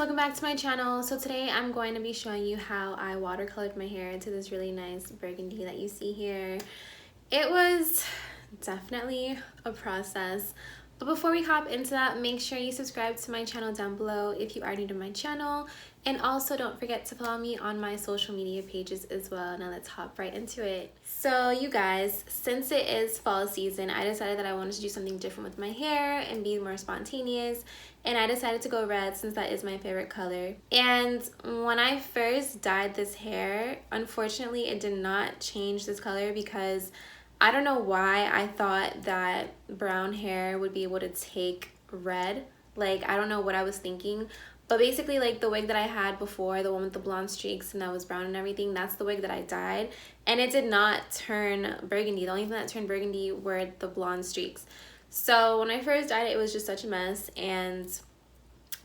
welcome back to my channel. So today I'm going to be showing you how I watercolored my hair into this really nice burgundy that you see here. It was definitely a process, but before we hop into that, make sure you subscribe to my channel down below if you are new to my channel, and also don't forget to follow me on my social media pages as well. Now let's hop right into it. So you guys, since it is fall season, I decided that I wanted to do something different with my hair and be more spontaneous, and I decided to go red since that is my favorite color. And when I first dyed this hair, unfortunately it did not change this color because I don't know why I thought that brown hair would be able to take red. Like, I don't know what I was thinking, but basically, like, the wig that I had before, the one with the blonde streaks and that was brown and everything, that's the wig that I dyed, and it did not turn burgundy. The only thing that turned burgundy were the blonde streaks. So when I first dyed it, it was just such a mess, and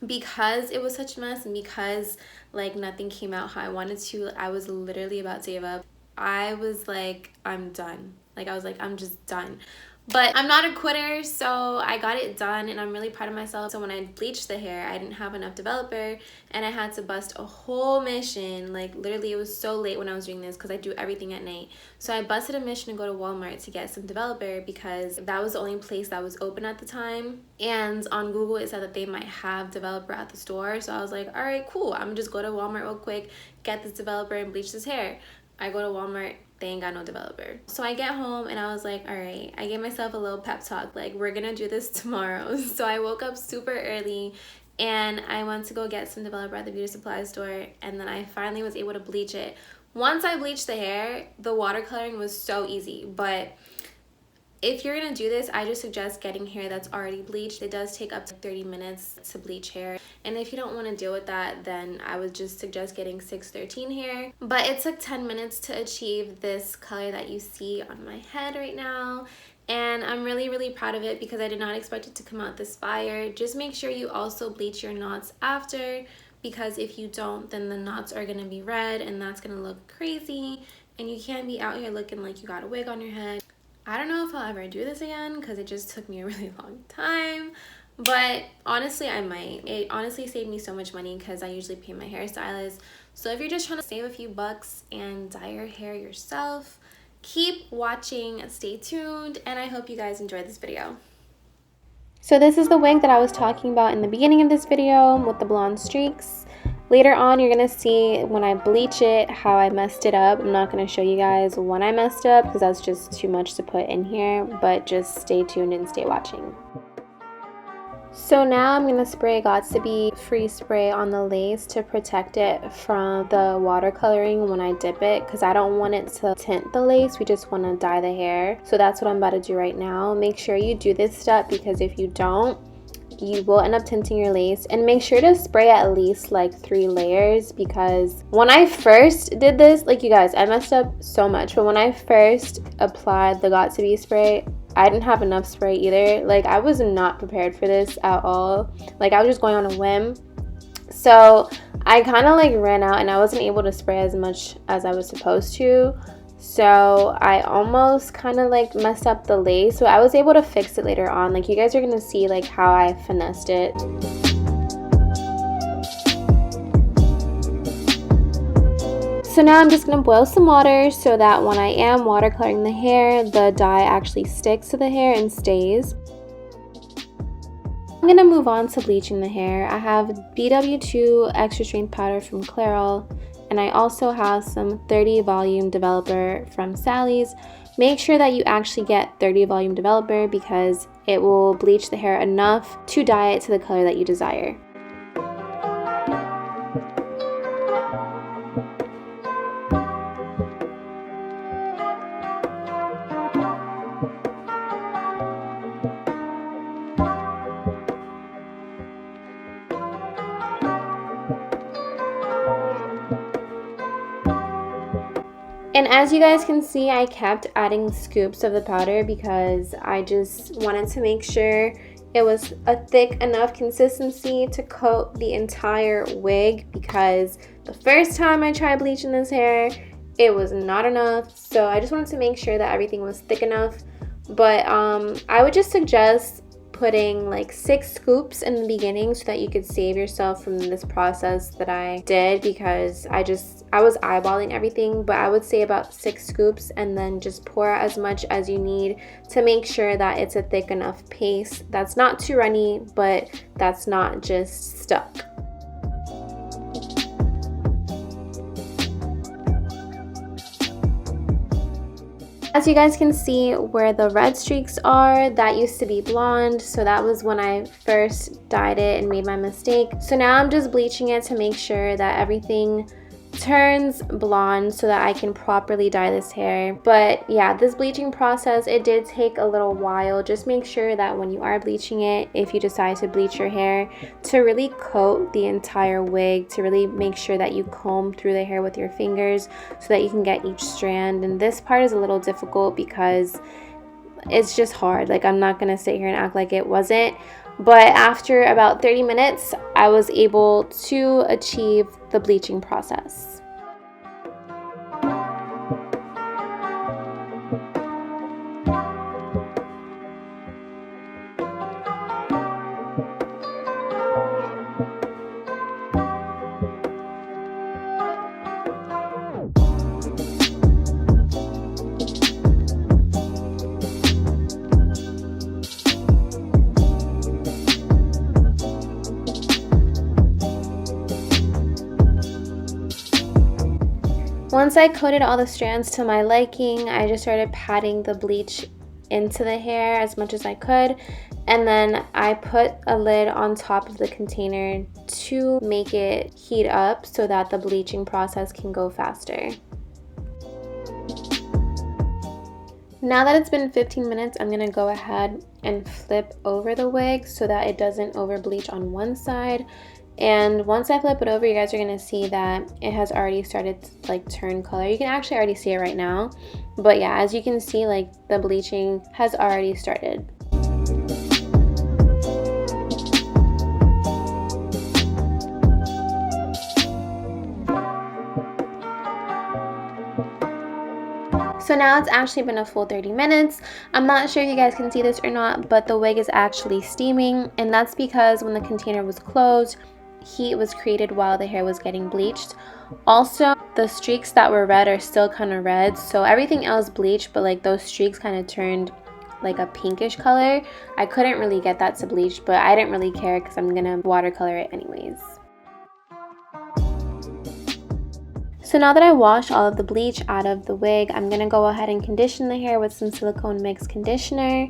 because it was such a mess and because like nothing came out how I wanted to, I was literally about to give up. I was like, I'm done. Like, I was like, I'm just done. But I'm not a quitter, so I got it done and I'm really proud of myself. So when I bleached the hair, I didn't have enough developer and I had to bust a whole mission. Like, literally, it was so late when I was doing this because I do everything at night. So I busted a mission to go to Walmart to get some developer because that was the only place that was open at the time. And on Google, it said that they might have developer at the store. So I was like, all right, cool. I'm gonna just go to Walmart real quick, get this developer and bleach this hair. I go to Walmart, they ain't got no developer. So I get home and I was like, all right, I gave myself a little pep talk, like, we're gonna do this tomorrow. So I woke up super early and I went to go get some developer at the beauty supply store, and then I finally was able to bleach it. Once I bleached the hair, the watercoloring was so easy, but if you're gonna do this, I just suggest getting hair that's already bleached. It does take up to 30 minutes to bleach hair, and if you don't want to deal with that, then I would just suggest getting 613 hair. But it took 10 minutes to achieve this color that you see on my head right now, and I'm really proud of it because I did not expect it to come out this fire. Just make sure you also bleach your knots after, because if you don't, then the knots are gonna be red and that's gonna look crazy, and you can't be out here looking like you got a wig on your head. I don't know if I'll ever do this again because it just took me a really long time, but honestly I might. It honestly saved me so much money because I usually pay my hairstylist. So if you're just trying to save a few bucks and dye your hair yourself, keep watching, stay tuned, and I hope you guys enjoyed this video. So this is the wig that I was talking about in the beginning of this video with the blonde streaks. Later on, you're going to see when I bleach it how I messed it up. I'm not going to show you guys when I messed up because that's just too much to put in here, but just stay tuned and stay watching. So now I'm going to spray Got2b free spray on the lace to protect it from the watercoloring when I dip it, because I don't want it to tint the lace. We just want to dye the hair. So that's what I'm about to do right now. Make sure you do this step because if you don't, you will end up tinting your lace. And make sure to spray at least like 3 layers, because when I first did this, like, you guys, I messed up so much, but when I first applied the Got2b spray, I didn't have enough spray either. Like, I was not prepared for this at all. Like, I was just going on a whim. So I kind of like ran out and I wasn't able to spray as much as I was supposed to. So I almost kind of like messed up the lace, so I was able to fix it later on. Like, you guys are gonna see like how I finessed it. So now I'm just gonna boil some water so that when I am watercoloring the hair, the dye actually sticks to the hair and stays. I'm gonna move on to bleaching the hair. I have BW2 extra strength powder from Clairol, and I also have some 30 volume developer from Sally's. Make sure that you actually get 30 volume developer because it will bleach the hair enough to dye it to the color that you desire. And as you guys can see, I kept adding scoops of the powder because I just wanted to make sure it was a thick enough consistency to coat the entire wig, because the first time I tried bleaching this hair, it was not enough. So I just wanted to make sure that everything was thick enough. But I would just suggest putting like 6 scoops in the beginning so that you could save yourself from this process that I did, because I was eyeballing everything. But I would say about 6 scoops, and then just pour out as much as you need to make sure that it's a thick enough paste that's not too runny, but that's not just stuck. As you guys can see where the red streaks are, that used to be blonde, so that was when I first dyed it and made my mistake. So now I'm just bleaching it to make sure that everything turns blonde so that I can properly dye this hair. But yeah, this bleaching process, it did take a little while. Just make sure that when you are bleaching it, if you decide to bleach your hair, to really coat the entire wig, to really make sure that you comb through the hair with your fingers so that you can get each strand. And this part is a little difficult because it's just hard. Like, I'm not gonna sit here and act like it wasn't. But after about 30 minutes, I was able to achieve the bleaching process. Once I coated all the strands to my liking, I just started patting the bleach into the hair as much as I could, and then I put a lid on top of the container to make it heat up so that the bleaching process can go faster. Now that it's been 15 minutes, I'm going to go ahead and flip over the wig so that it doesn't over bleach on one side. And once I flip it over, you guys are going to see that it has already started to like turn color. You can actually already see it right now. But yeah, as you can see, like the bleaching has already started. So now it's actually been a full 30 minutes. I'm not sure if you guys can see this or not, but the wig is actually steaming, and that's because when the container was closed, heat was created while the hair was getting bleached. Also, the streaks that were red are still kind of red, so everything else bleached, but like those streaks kind of turned like a pinkish color. I couldn't really get that to bleach, but I didn't really care because I'm gonna watercolor it anyways. So now that I washed all of the bleach out of the wig, I'm gonna go ahead and condition the hair with some silicone mix conditioner.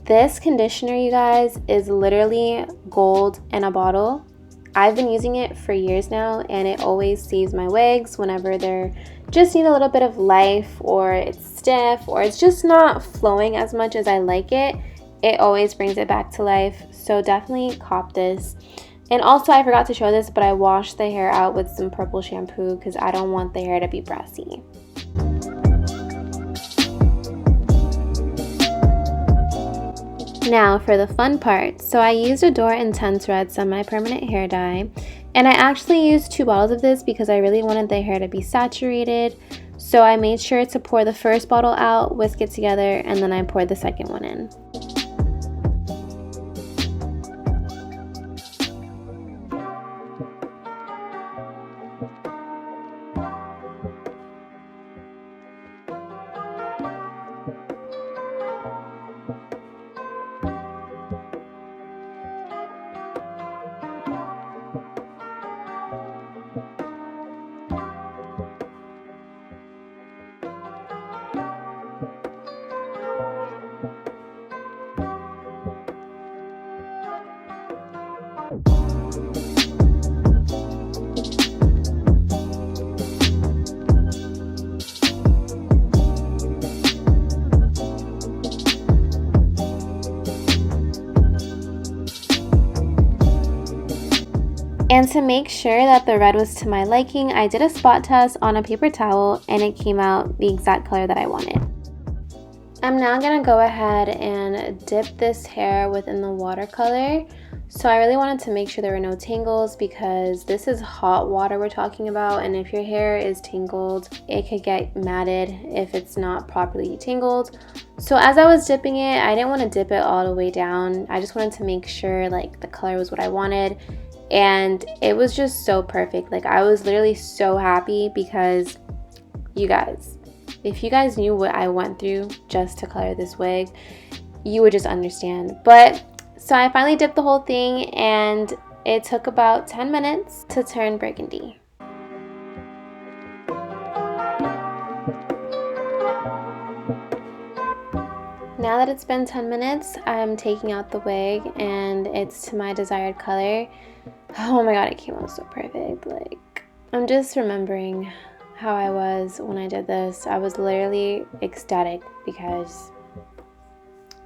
This conditioner, you guys, is literally gold in a bottle. I've been using it for years now, and it always saves my wigs whenever they're just need a little bit of life, or it's stiff, or it's just not flowing as much as I like it. It always brings it back to life, so definitely cop this. And also, I forgot to show this, but I washed the hair out with some purple shampoo because I don't want the hair to be brassy. Now for the fun part. So I used Adore Intense Red semi-permanent hair dye, and I actually used 2 bottles of this because I really wanted the hair to be saturated. So I made sure to pour the first bottle out, whisk it together, and then I poured the second one in. And to make sure that the red was to my liking, I did a spot test on a paper towel, and it came out the exact color that I wanted. I'm now going to go ahead and dip this hair within the watercolor. So I really wanted to make sure there were no tangles, because this is hot water we're talking about, and if your hair is tangled, it could get matted if it's not properly tangled. So as I was dipping it, I didn't want to dip it all the way down. I just wanted to make sure like the color was what I wanted, and it was just so perfect. Like I was literally so happy because you guys, if you guys knew what I went through just to color this wig, you would just understand. But so I finally dipped the whole thing, and it took about 10 minutes to turn burgundy. Now that it's been 10 minutes, I'm taking out the wig and it's to my desired color. Oh my god, it came out so perfect. Like, I'm just remembering how I was when I did this. I was literally ecstatic because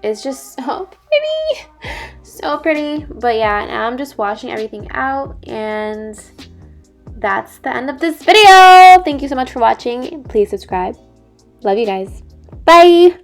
it's just so pretty. So pretty. But yeah, now I'm just washing everything out, and that's the end of this video. Thank you so much for watching. Please subscribe. Love you guys. Bye.